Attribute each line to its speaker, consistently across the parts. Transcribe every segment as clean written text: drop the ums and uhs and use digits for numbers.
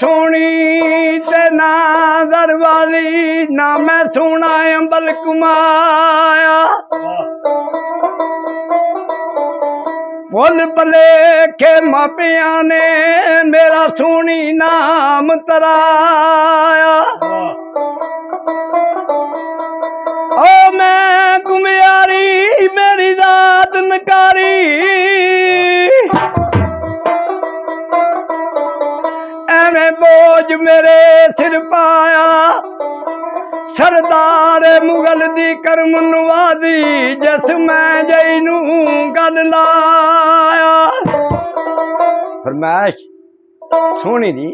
Speaker 1: सोनी ते ना दरवाली, ना मैं सोना अंबल कुमाया। भुल भलेखे मापिया ने मेरा सोनी नाम तराया। ओ मैं गुमियारी मेरी रात नकारी, एवें बोझ मेरे सिर पाया। सरदार मुगल दी करम नवादी, जिस मैं जई नू गल लाया। फरमाइश सोनी दी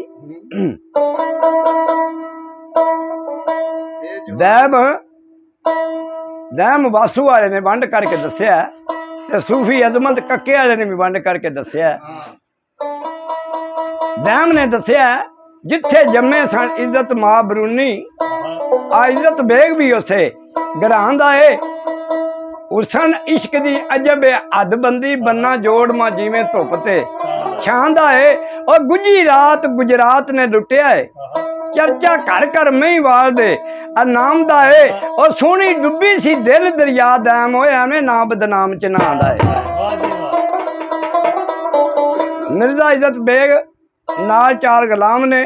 Speaker 1: दैम वासू वाले ने वंड करके दस्या ते सूफी अजमत कक्के वाले ने भी वंड करके दस्या। दैम ने दस्या जिथे जम्मे सन इज्जत मां बरूनी, आ इज्जत बेग भी उसे घरांदा है। उसन इश्क दी अजब हद बंदी, बन्ना जोड़ मां जिवें धुप ते छांदा है। और गुजी रात गुजरात ने लुटिया है, चर्चा घर घर मई वाल दे नामदा है। और सोनी डुबी सी दिल दरिया, दैम होया में ना बदनाम च ना आंदा है। मिर्जा इज्जत बेग नाल 4 गुलाम ने।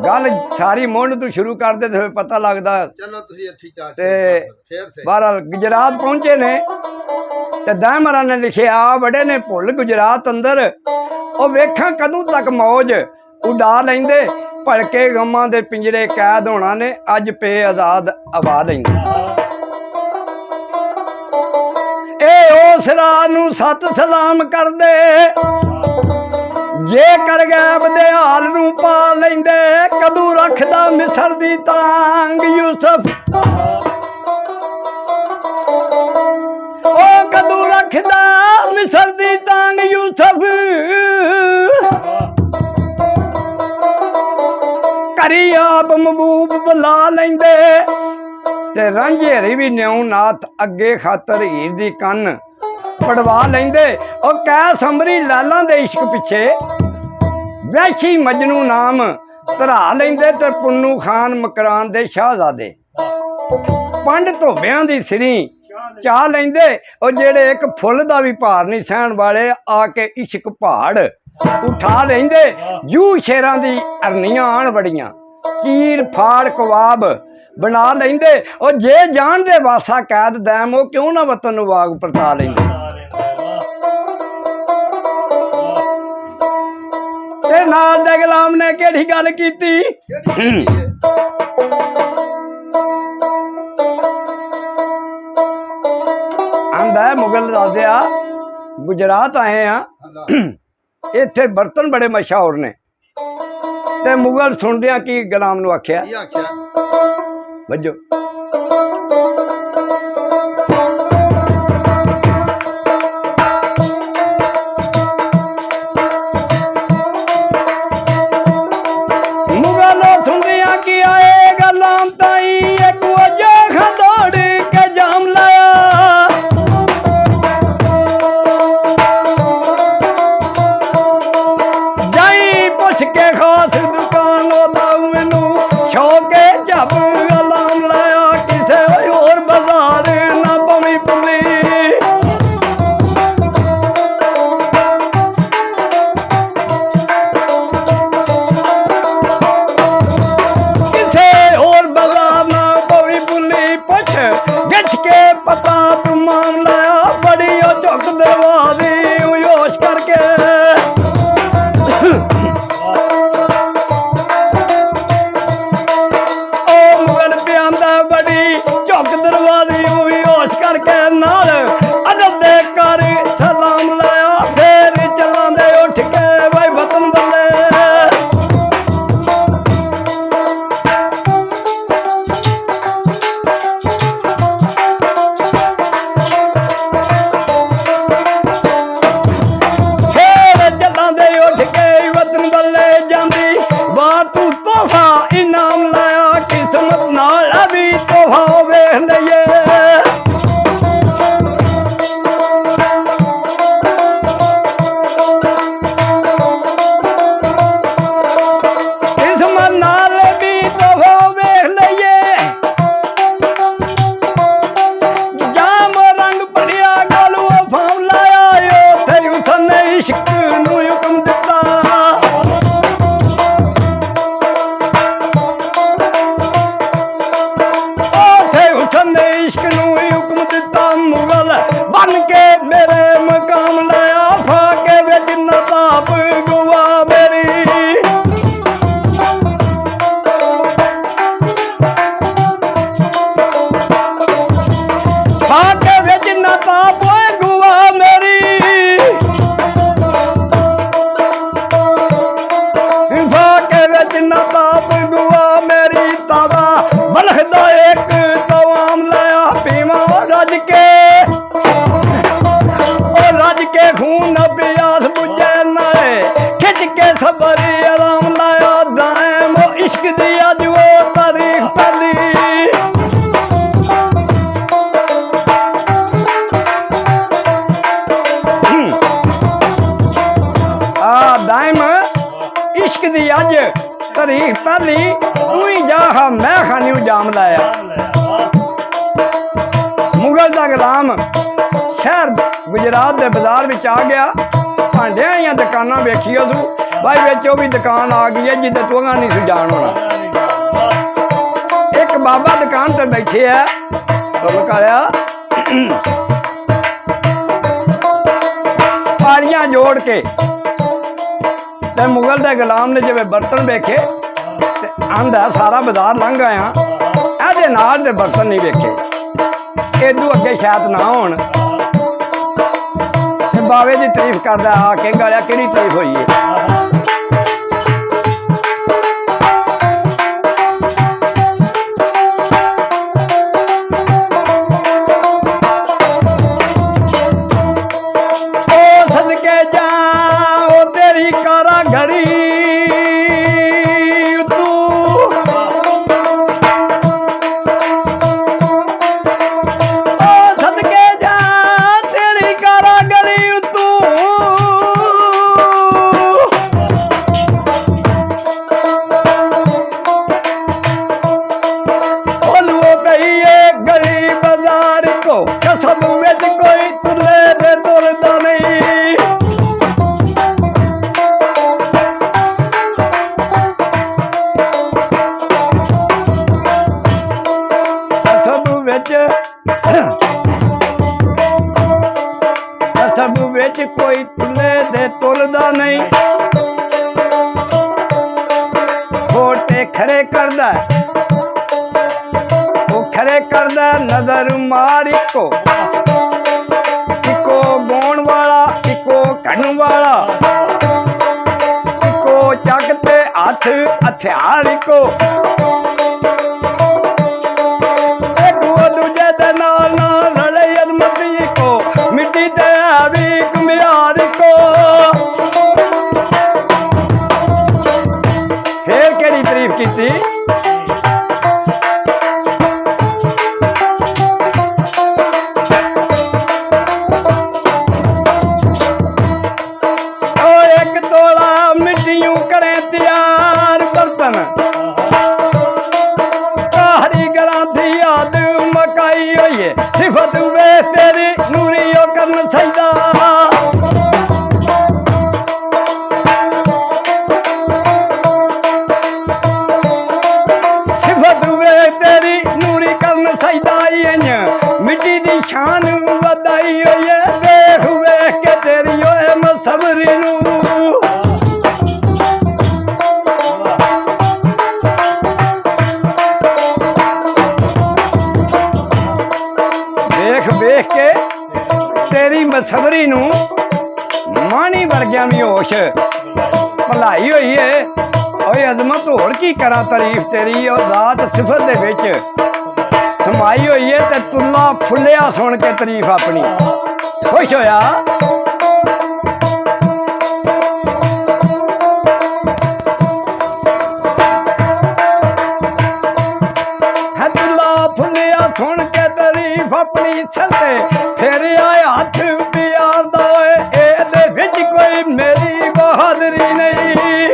Speaker 1: गल सारी मुंड तू शुरू कर दे तो पता लगता। बहरहाल गुजरात पहुंचे ने ते दैमरा ने लिखे आ बड़े ने भुल गुजरात अंदर, ओ वेखा कदों तक मौज उड़ा लेंदे। भड़के गमां दे पिंजरे कैद होना ने, अज पे आजाद हवा लेंदे। ए उस राह नू सत सलाम कर दे, जे कर गैब दे हाल नू पा लेंदे। कदू रखदा मिसर दी तांग यूसुफ, ओ कदू रखदा मिसर दी तांग यूसुफ। करी आप महबूब बुला लेंदे ते रांझेरी भी न्यू नाथ अगे खातर हीर दी कन्न पड़वा लेंदे। और कह समरी लाला दे इश्क पिछे वैशी मजनू नाम धरा लेंदे ते पुन्नू खान मकरान दे शाहजादे पंड धोबियां दी सिरी चाह लेंदे। और जेड़े एक फुल दा भी भार नहीं सहन वाले, आके इश्क पहाड़ उठा लेंदे। जू शेरां दी अरनियां आन बड़ियां, चीर फाड़ कवाब बना लेंदे। और जे जान दे वासा कैद दैम, ओ क्यों ना वतन नू वाग परता लेंदे। ते नाल दे गुलाम ने केड़ी गल कीती, आंदा मुगल राजा गुजरात आए हैं, इत्थे बर्तन बड़े मशहूर ने। ते मुगल सुनदियां की गुलाम नू आख्या वजो, मुगल सुनदियां की आए गुलाम ताई, एक वजो खदोड़ के जाम लाया। जाई पुछ के खास दुकान लाऊ मैनू शौके जब गुलाम लाया। किसे और बाजार ना पवी पुली, किसे और बाजार ना पवी पुली। पुछ गछ के पता तू मान लाया, बड़ी ओ झुक दरवाजी होश करके। बड़ी झुक दरवाजी हुई होश करके, नाल अदब दे कर सलाम लाया। फिर चलां दे उठ के भाई वतन बल्ले। फिर चलां दे उठ के वतन बल्ले जांदी, बात तू तोहफा इनाम लाया। किस्मत नाल अभी तोहफा वेख लईए। ਆ ਮੈਂ ਖਾਨੀ ਨੂੰ ਜਾਮ ਲਾਇਆ। ਮੁਗਲ ਦਾ ਗੁਲਾਮ ਸ਼ਹਿਰ ਗੁਜਰਾਤ ਦੇ ਬਾਜ਼ਾਰ ਵਿੱਚ ਆ ਗਿਆ। ਭਾਂਡਿਆਂ ਦੀਆਂ ਦੁਕਾਨਾਂ ਵੇਖੀਓ ਤੂੰ ਭਾਈ, ਵਿੱਚ ਉਹ ਵੀ ਦੁਕਾਨ ਆ ਗਈ ਹੈ ਜਿੱਦੇ ਤੂੰ ਨਹੀਂ ਸੀ ਜਾਣ ਹੋਣਾ। ਇੱਕ ਬਾਬਾ ਦੁਕਾਨ ਤੇ ਬੈਠੇ ਆ, ਤੁਮ ਕਾਲਿਆ ਪਾੜੀਆਂ ਜੋੜ ਕੇ। ਤੇ ਮੁਗਲ ਦੇ ਗੁਲਾਮ ਨੇ ਜਿਵੇਂ ਬਰਤਨ ਵੇਖੇ ਤੇ ਆਂਦਾ ਸਾਰਾ ਬਾਜ਼ਾਰ ਲੰਘ ਆਇਆ, ਇਹਦੇ ਨਾਲ ਦੇ ਬਰਤਨ ਨਹੀਂ ਵੇਖੇ, ਇਦੋਂ ਅੱਗੇ ਸ਼ਾਇਦ ਨਾ ਹੋਣ। ਤੇ ਬਾਵੇ ਦੀ ਤਾਰੀਫ ਕਰਦਾ ਆ ਕੇ ਗਾਲਿਆ ਕਿਹੜੀ ਤਾਰੀਫ ਹੋਈ ਹੈ। ਕਸਬ ਵਿੱਚ ਕੋਈ ਤੁਲੇ ਦੇ ਤੁਲਦਾ ਨਹੀਂ, ਖੋਟੇ ਖਰੇ ਕਰਦਾ, ਉਹ ਖਰੇ ਕਰਦਾ ਨਜ਼ਰ ਮਾਰ ਇੱਕੋ, ਇੱਕੋ ਗਾਉਣ ਵਾਲਾ ਇੱਕੋ ਕੱਢਣ ਵਾਲਾ, ਇੱਕੋ ਚੱਕ ਤੇ ਹੱਥ ਹਥਿਆਰ ਇੱਕੋ, ਮਿੱਟੀ ਤੇ ਵੀ ਕੁਮਿਆਰ ਕੋ। ਫੇਰ ਕਿਹੜੀ ਤਾਰੀਫ ਕੀਤੀ। ਉਹ ਇੱਕ ਤੋਲਾ ਮਿੱਟੀਆਂ ਕਰੇ ਤਿਆਰ ਬਰਤਨ, ਕਾਹਰੀ ਗਲਾਂ ਦੀ ਯਾਦ ਮਕਾਈ ਹੋਈਏ, ਸਿਫਤ ਵੇ ਤੇਰੀ ਨੂਰੀ ਕਰਨ ਚਾਹੀਦਾ। ਸਿਫਤ ਵੇ ਤੇਰੀ ਨੂਰੀ ਕਰਨ ਚਾਹੀਦਾ, ਮਿੱਟੀ ਦੀ ਸ਼ਾਨ ਵਧਾਈ ਹੋਈ ਹੈ, ਦੇਖ ਵੇਖ ਕੇ ਤੇਰੀ ਓਏ ਮਸਬਰੀ ਨੂੰ। ਵੇਖ ਵੇਖ ਕੇ ਤੇਰੀ ਮਸਬਰੀ ਨੂੰ ਮਾਣੀ ਵਰਗਿਆਂ ਦੀ ਹੋਸ਼ ਭਲਾਈ ਹੋਈ ਏ। ਓਏ ਅਜ਼ਮਤ ਹੋਰ ਕੀ ਕਰਾਂ ਤਾਰੀਫ ਤੇਰੀ, ਉਹ ਜ਼ਾਤ ਸਿਫਤ ਦੇ ਵਿੱਚ ਸਮਾਈ ਹੋਈ ਏ ਤੇ ਤੁਲਾ ਫੁੱਲਿਆ ਸੁਣ ਕੇ ਤਾਰੀਫ ਆਪਣੀ ਖੁਸ਼ ਹੋਇਆ। ਹੈ ਤੁਲਾ ਫੁੱਲਿਆ ਸੁਣ ਕੇ ਤਾਰੀਫ ਆਪਣੀ ਛੱਡੇ, ਫਿਰ ਆਇਆ ਹੱਥ ਪਿਆਰ ਦਾ, ਇਹਦੇ ਵਿੱਚ ਕੋਈ ਮੇਰੀ ਬਹਾਦਰੀ ਨਹੀਂ।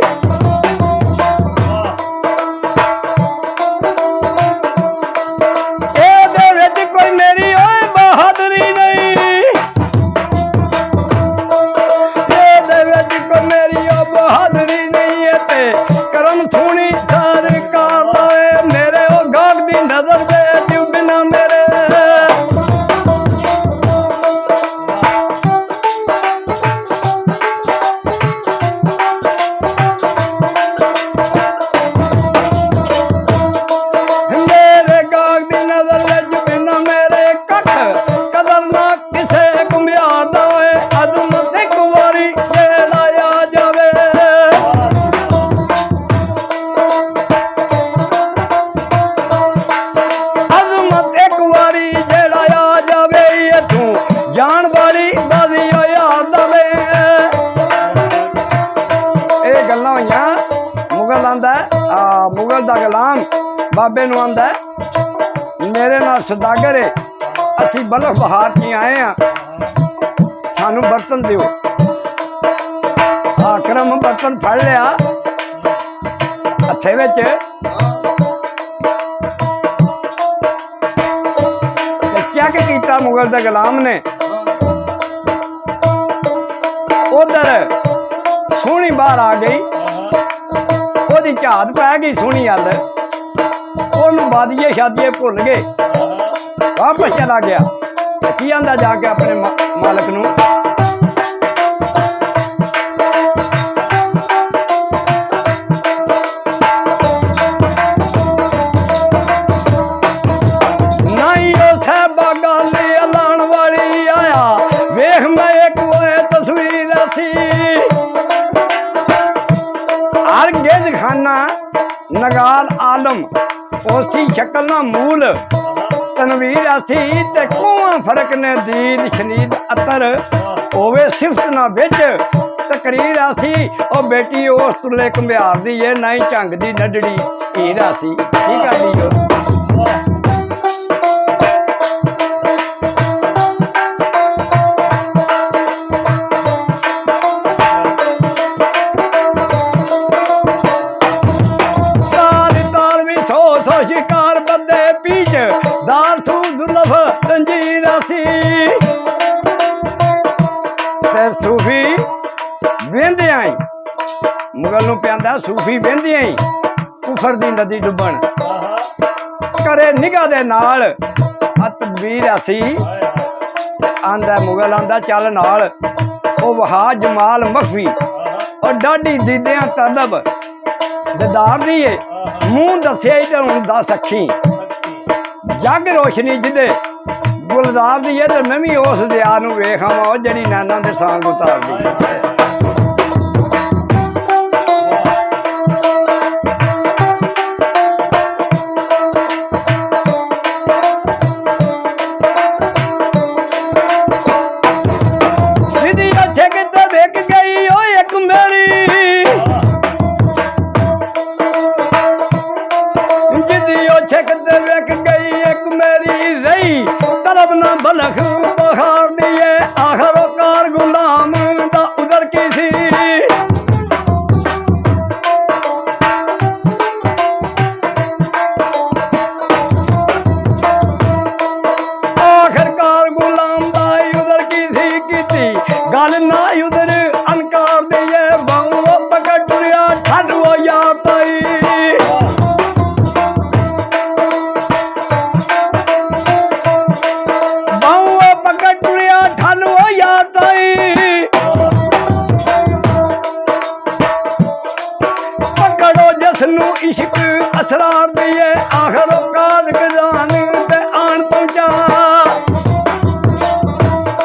Speaker 1: ਇਹਦੇ ਵਿੱਚ ਕੋਈ ਮੇਰੀ ਓਏ ਬਹਾਦਰੀ ਨਹੀਂ, ਇਹਦੇ ਵਿੱਚ ਕੋਈ ਮੇਰੀ ਓ ਬਹਾਦਰੀ ਨਹੀਂ ਹੈ। ਤੇ ਕਰਮ ਸੋਹਣੀ ਸਰਕਾਰ ਦਾ, ਮੇਰੇ ਉਹ ਗਾਹਕ ਦੀ ਨਜ਼ਰ ਦੇ ਤੂੰ ਬਿਨਾ ਮੇਰੇ। ਜਾਣ ਵਾਲੀ ਬਾਜ਼ੀ ਯਾਦ ਦਵੇ। ਇਹ ਗੱਲਾਂ ਹੋਈਆਂ। ਮੁਗਲ ਆਂਦਾ ਮੁਗਲ ਦਾ ਗੁਲਾਮ ਬਾਬੇ ਨੂੰ ਆਂਦਾ ਮੇਰੇ ਨਾਲ ਸੌਦਾਗਰ ਏ, ਅਸੀਂ ਬਲਖ ਬਹਾਰ ਚ ਆਏ ਆ, ਸਾਨੂੰ ਬਰਤਨ ਦਿਓ। ਆਕਰਮ ਬਰਤਨ ਫੜ ਲਿਆ ਹੱਥੇ ਵਿੱਚ, ਕੀਤਾ ਮੁਗਲ ਦੇ ਗੁਲਾਮ ਨੇ। ਉਧਰ ਸੋਹਣੀ ਬਾਹਰ ਆ ਗਈ, ਉਹਦੀ ਝਾਤ ਪੈ ਗਈ ਸੋਹਣੀ ਵੱਲ, ਉਹਨੂੰ ਬਾਦੀਏ ਸ਼ਾਦੀਏ ਭੁੱਲ ਗਏ, ਵਾਪਸ ਚਲਾ ਗਿਆ। ਕੀ ਆਂਦਾ ਜਾ ਕੇ ਆਪਣੇ ਮਾਲਕ ਨੂੰ, ਨਹੀਂ ਉਥੇ ਬਾਗਾਂ ਦੀ ਐਲਾਨ ਵਾਲੀ ਆਇਆ, ਵੇਖ ਮੈਂ ਇੱਕ ਹੋਏ ਤਸਵੀਰ ਸੀ। ਹਰਗਿਜ਼ ਖਾਨਾ ਨਗਾਲ ਆਲਮ ਉਸੀ ਸ਼ਕਲ ਨਾ ਮੂਲ ਤਨਵੀਰ ਆਸੀ, ਤੇ ਕੋਹਾਂ ਫਰਕ ਨੇ ਦੀਦ ਸ਼ਨੀਦ ਅਤਰ ਹੋਵੇ ਸਿਫਤ ਨਾ ਵਿੱਚ ਤਕਰੀਰ ਆਸੀ। ਉਹ ਬੇਟੀ ਉਸ ਤੁਲੇ ਘੁੰਮਿਆਰ ਦੀ ਏ, ਨਾ ਹੀ ਝੰਗ ਦੀ ਨੱਡੜੀ ਹੀਰ ਆਸੀ। ਕੀ ਕਰਦੀ ਉਹ शिकार बंदे पीछ दार सू जुल्फ तंजीर आसी। सूफी वेंदे आई मुगल नूं प्यांदा, सूफी वेंदे आई कुफर दी नदी डुबण करे निगाह दे नाल तदबीर आसी। आंदा मुगल आंदा चल नाल, ओ वहा जमाल मखफी और डाडी दीदियां तलब ददार दी मूंह दसिया ही तो हूँ दस अखी जग रोशनी जिदे गुलजार दी है, तो मैं भी उस दया नूं वेख आवां जिहड़ी नैना दे सांग उतारदी। तलब ना बलख बहार दिए आखिर कार गुलाम दा उधर की सी। आखिरकार गुलाम दा उधर की सी गल ना उधर अनकार दिए बहु पकड़ टुरिया ठंड वो यार ताई। इश्क असरार दिए आखिर काल गजान ते आन पहुंचा।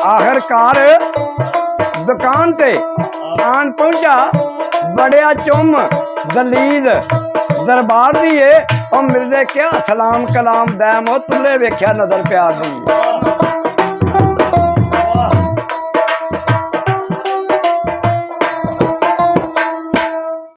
Speaker 1: आखिरकार दुकान ते आन पहुंचा, बड़िया चुम दलील दरबार दिए और मिलदे क्या सलाम कलाम दैम तुले वेख्या नजर प्यार दी।